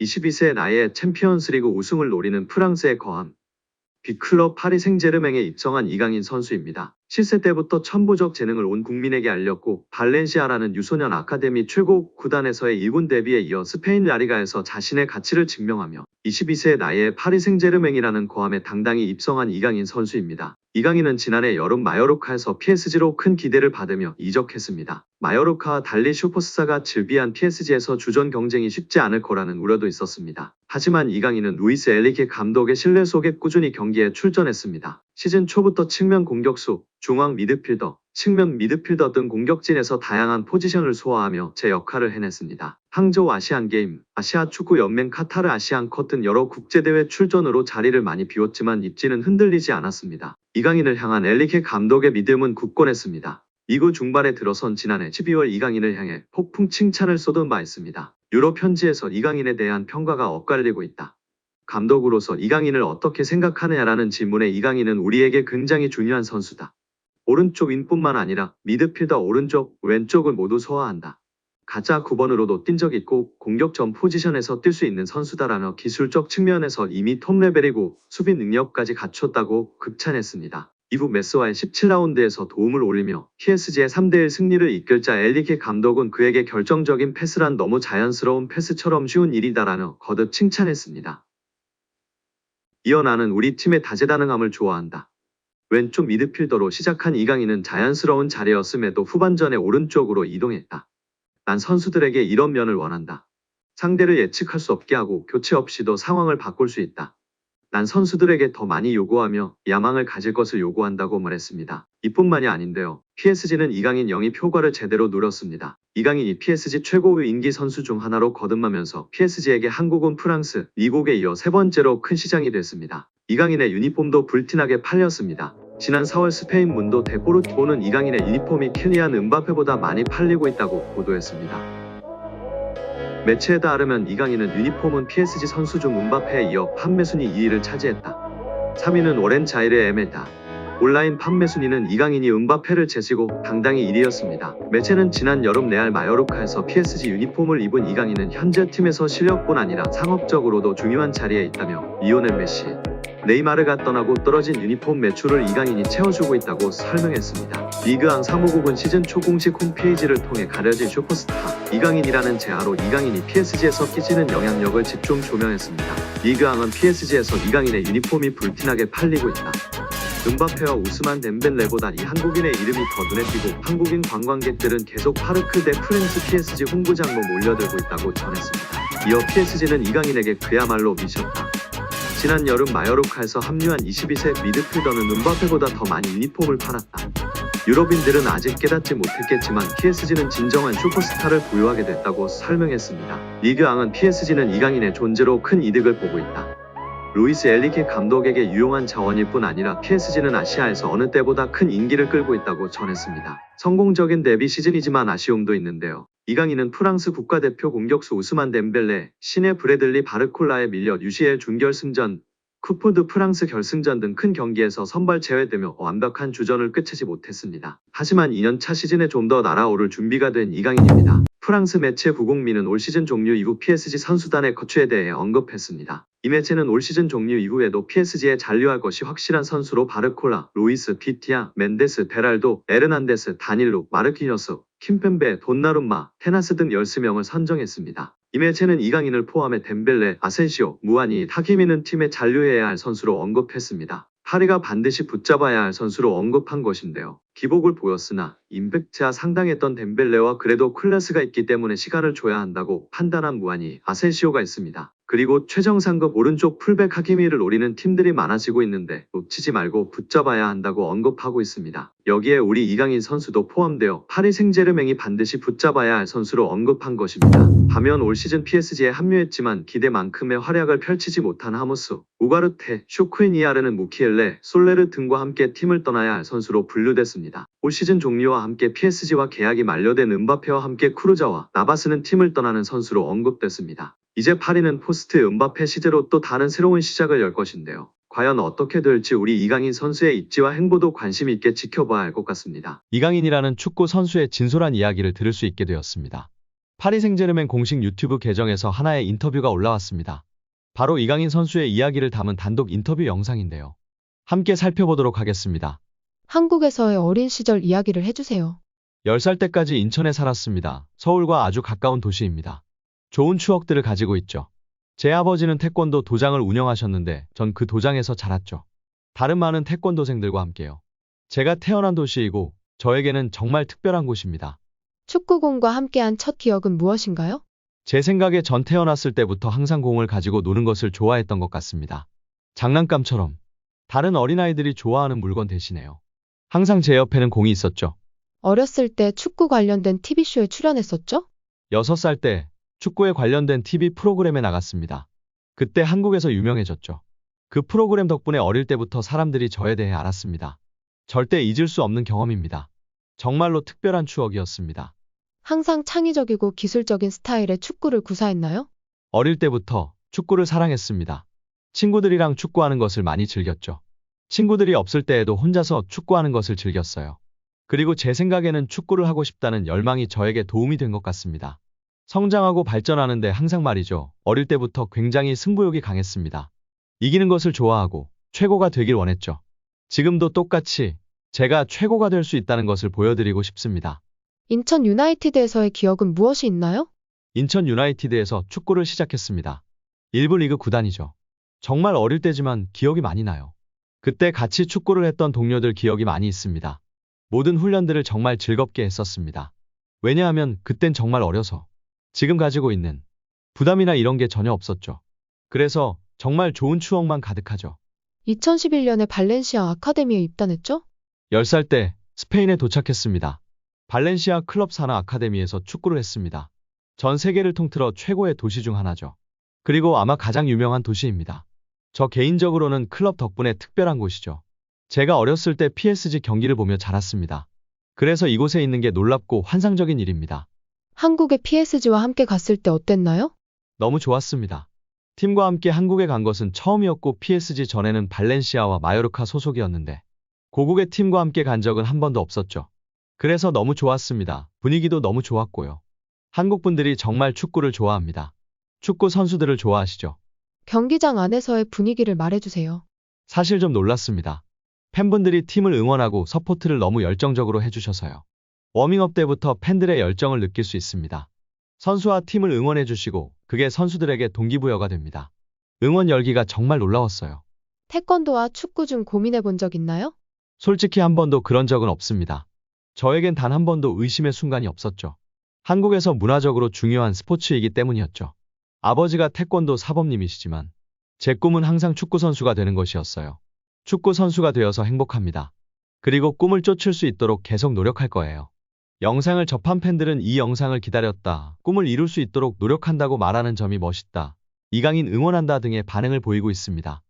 22세 나이에 챔피언스리그 우승을 노리는 프랑스의 거함. 빅클럽 파리 생제르맹에 입성한 이강인 선수입니다. 7세 때부터 천부적 재능을 온 국민에게 알렸고 발렌시아라는 유소년 아카데미 최고 구단에서의 1군 데뷔에 이어 스페인 라리가에서 자신의 가치를 증명하며 22세 나이에 파리 생제르맹이라는 거함에 당당히 입성한 이강인 선수입니다. 이강인은 지난해 여름 마요르카에서 PSG로 큰 기대를 받으며 이적했습니다. 마요르카와 달리 슈퍼스타가 즐비한 PSG에서 주전 경쟁이 쉽지 않을 거라는 우려도 있었습니다. 하지만 이강인은 루이스 엔리케 감독의 신뢰 속에 꾸준히 경기에 출전했습니다. 시즌 초부터 측면 공격수, 중앙 미드필더, 측면 미드필더 등 공격진에서 다양한 포지션을 소화하며 제 역할을 해냈습니다. 항저우 아시안게임, 아시아축구연맹 카타르 아시안컵 등 여러 국제대회 출전으로 자리를 많이 비웠지만 입지는 흔들리지 않았습니다. 이강인을 향한 엔리케 감독의 믿음은 굳건했습니다. 리그 중반에 들어선 지난해 12월 이강인을 향해 폭풍 칭찬을 쏟은 바 있습니다. 유럽 현지에서 이강인에 대한 평가가 엇갈리고 있다. 감독으로서 이강인을 어떻게 생각하느냐라는 질문에 이강인은 우리에게 굉장히 중요한 선수다. 오른쪽 윙뿐만 아니라 미드필더 오른쪽, 왼쪽을 모두 소화한다. 가짜 9번으로도 뛴 적 있고 공격 전 포지션에서 뛸 수 있는 선수다라며 기술적 측면에서 이미 톱 레벨이고 수비 능력까지 갖췄다고 극찬했습니다. 이후 메스와의 17라운드에서 도움을 올리며 PSG의 3대1 승리를 이끌자 엔리케 감독은 그에게 결정적인 패스란 너무 자연스러운 패스처럼 쉬운 일이다라며 거듭 칭찬했습니다. 이어 나는 우리 팀의 다재다능함을 좋아한다. 왼쪽 미드필더로 시작한 이강인은 자연스러운 자리였음에도 후반전에 오른쪽으로 이동했다. 난 선수들에게 이런 면을 원한다. 상대를 예측할 수 없게 하고 교체 없이도 상황을 바꿀 수 있다. 난 선수들에게 더 많이 요구하며 야망을 가질 것을 요구한다고 말했습니다. 이뿐만이 아닌데요. PSG는 이강인 영입 효과를 제대로 누렸습니다. 이강인이 PSG 최고의 인기 선수 중 하나로 거듭나면서 PSG에게 한국은 프랑스, 미국에 이어 세 번째로 큰 시장이 됐습니다. 이강인의 유니폼도 불티나게 팔렸습니다. 지난 4월 스페인 문도 데포르티보는 이강인의 유니폼이 킬리안 음바페보다 많이 팔리고 있다고 보도했습니다. 매체에 따르면 이강인은 유니폼은 PSG 선수 중 음바페에 이어 판매 순위 2위를 차지했다. 3위는 오렌 자이르 에메다. 온라인 판매 순위는 이강인이 음바페를 제치고 당당히 1위였습니다. 매체는 지난 여름 레알 마요르카에서 PSG 유니폼을 입은 이강인은 현재 팀에서 실력뿐 아니라 상업적으로도 중요한 자리에 있다며 리오넬 메시, 네이마르가 떠나고 떨어진 유니폼 매출을 이강인이 채워주고 있다고 설명했습니다. 리그앙 사무국은 시즌 초 공식 홈페이지를 통해 가려진 슈퍼스타 이강인이라는 제하로 이강인이 PSG에서 끼치는 영향력을 집중 조명했습니다. 리그앙은 PSG에서 이강인의 유니폼이 불티나게 팔리고 있다. 음바페와 우스만 덴벨레보다 이 한국인의 이름이 더 눈에 띄고 한국인 관광객들은 계속 파르크 대 프랭스 PSG 홍구장로 몰려들고 있다고 전했습니다. 이어 PSG는 이강인에게 그야말로 미쳤다. 지난 여름 마요르카에서 합류한 22세 미드필더는 음바페보다 더 많이 유니폼을 팔았다. 유럽인들은 아직 깨닫지 못했겠지만 PSG는 진정한 슈퍼스타를 보유하게 됐다고 설명했습니다. 리그앙은 PSG는 이강인의 존재로 큰 이득을 보고 있다. 루이스 엔리케 감독에게 유용한 자원일 뿐 아니라 PSG는 아시아에서 어느 때보다 큰 인기를 끌고 있다고 전했습니다. 성공적인 데뷔 시즌이지만 아쉬움도 있는데요. 이강인은 프랑스 국가대표 공격수 우스만 덴벨레, 신의 브래들리 바르콜라에 밀려 UCL 준결승전, 쿠프 드 프랑스 결승전 등 큰 경기에서 선발 제외되며 완벽한 주전을 꿰채지 못했습니다. 하지만 2년차 시즌에 좀 더 날아오를 준비가 된 이강인입니다. 프랑스 매체 구공미는 올 시즌 종료 이후 PSG 선수단의 거취에 대해 언급했습니다. 이 매체는 올 시즌 종료 이후에도 PSG에 잔류할 것이 확실한 선수로 바르콜라, 루이스, 비티아, 멘데스, 베랄도, 에르난데스, 다닐루, 마르키녀스, 킴펜베, 돈나룸마, 테나스 등 13명을 선정했습니다. 이 매체는 이강인을 포함해 덴벨레, 아센시오, 무아니, 타키미는 팀에 잔류해야 할 선수로 언급했습니다. 파리가 반드시 붙잡아야 할 선수로 언급한 것인데요. 기복을 보였으나 임팩트가 상당했던 덴벨레와 그래도 클래스가 있기 때문에 시간을 줘야 한다고 판단한 무아니, 아센시오가 있습니다. 그리고 최정상급 오른쪽 풀백 하키미를 노리는 팀들이 많아지고 있는데 놓치지 말고 붙잡아야 한다고 언급하고 있습니다. 여기에 우리 이강인 선수도 포함되어 파리 생제르맹이 반드시 붙잡아야 할 선수로 언급한 것입니다. 반면 올 시즌 PSG에 합류했지만 기대만큼의 활약을 펼치지 못한 하무스, 우가르테, 쇼크이니아르는 무키엘레, 솔레르 등과 함께 팀을 떠나야 할 선수로 분류됐습니다. 올 시즌 종료와 함께 PSG와 계약이 만료된 음바페와 함께 크루자와 나바스는 팀을 떠나는 선수로 언급됐습니다. 이제 파리는 포스트 음바페 시대로 또 다른 새로운 시작을 열 것인데요. 과연 어떻게 될지 우리 이강인 선수의 입지와 행보도 관심 있게 지켜봐야 할 것 같습니다. 이강인이라는 축구 선수의 진솔한 이야기를 들을 수 있게 되었습니다. 파리 생제르맹 공식 유튜브 계정에서 하나의 인터뷰가 올라왔습니다. 바로 이강인 선수의 이야기를 담은 단독 인터뷰 영상인데요. 함께 살펴보도록 하겠습니다. 한국에서의 어린 시절 이야기를 해주세요. 10살 때까지 인천에 살았습니다. 서울과 아주 가까운 도시입니다. 좋은 추억들을 가지고 있죠. 제 아버지는 태권도 도장을 운영하셨는데 전 그 도장에서 자랐죠. 다른 많은 태권도생들과 함께요. 제가 태어난 도시이고 저에게는 정말 특별한 곳입니다. 축구공과 함께한 첫 기억은 무엇인가요? 제 생각에 전 태어났을 때부터 항상 공을 가지고 노는 것을 좋아했던 것 같습니다. 장난감처럼 다른 어린아이들이 좋아하는 물건 대신에요. 항상 제 옆에는 공이 있었죠. 어렸을 때 축구 관련된 TV쇼에 출연했었죠? 6살 때 축구에 관련된 TV 프로그램에 나갔습니다. 그때 한국에서 유명해졌죠. 그 프로그램 덕분에 어릴 때부터 사람들이 저에 대해 알았습니다. 절대 잊을 수 없는 경험입니다. 정말로 특별한 추억이었습니다. 항상 창의적이고 기술적인 스타일의 축구를 구사했나요? 어릴 때부터 축구를 사랑했습니다. 친구들이랑 축구하는 것을 많이 즐겼죠. 친구들이 없을 때에도 혼자서 축구하는 것을 즐겼어요. 그리고 제 생각에는 축구를 하고 싶다는 열망이 저에게 도움이 된 것 같습니다. 성장하고 발전하는데 항상 말이죠. 어릴 때부터 굉장히 승부욕이 강했습니다. 이기는 것을 좋아하고 최고가 되길 원했죠. 지금도 똑같이 제가 최고가 될 수 있다는 것을 보여드리고 싶습니다. 인천 유나이티드에서의 기억은 무엇이 있나요? 인천 유나이티드에서 축구를 시작했습니다. 1부 리그 구단이죠. 정말 어릴 때지만 기억이 많이 나요. 그때 같이 축구를 했던 동료들 기억이 많이 있습니다. 모든 훈련들을 정말 즐겁게 했었습니다. 왜냐하면 그땐 정말 어려서 지금 가지고 있는 부담이나 이런 게 전혀 없었죠. 그래서 정말 좋은 추억만 가득하죠. 2011년에 발렌시아 아카데미에 입단했죠? 10살 때 스페인에 도착했습니다. 발렌시아 클럽 사나 아카데미에서 축구를 했습니다. 전 세계를 통틀어 최고의 도시 중 하나죠. 그리고 아마 가장 유명한 도시입니다. 저 개인적으로는 클럽 덕분에 특별한 곳이죠. 제가 어렸을 때 PSG 경기를 보며 자랐습니다. 그래서 이곳에 있는 게 놀랍고 환상적인 일입니다. 한국의 PSG와 함께 갔을 때 어땠나요? 너무 좋았습니다. 팀과 함께 한국에 간 것은 처음이었고 PSG 전에는 발렌시아와 마요르카 소속이었는데 고국의 팀과 함께 간 적은 한 번도 없었죠. 그래서 너무 좋았습니다. 분위기도 너무 좋았고요. 한국 분들이 정말 축구를 좋아합니다. 축구 선수들을 좋아하시죠? 경기장 안에서의 분위기를 말해주세요. 사실 좀 놀랐습니다. 팬분들이 팀을 응원하고 서포트를 너무 열정적으로 해주셔서요. 워밍업 때부터 팬들의 열정을 느낄 수 있습니다. 선수와 팀을 응원해 주시고 그게 선수들에게 동기부여가 됩니다. 응원 열기가 정말 놀라웠어요. 태권도와 축구 중 고민해 본 적 있나요? 솔직히 한 번도 그런 적은 없습니다. 저에겐 단 한 번도 의심의 순간이 없었죠. 한국에서 문화적으로 중요한 스포츠이기 때문이었죠. 아버지가 태권도 사범님이시지만 제 꿈은 항상 축구 선수가 되는 것이었어요. 축구 선수가 되어서 행복합니다. 그리고 꿈을 쫓을 수 있도록 계속 노력할 거예요. 영상을 접한 팬들은 이 영상을 기다렸다, 꿈을 이룰 수 있도록 노력한다고 말하는 점이 멋있다, 이강인 응원한다 등의 반응을 보이고 있습니다.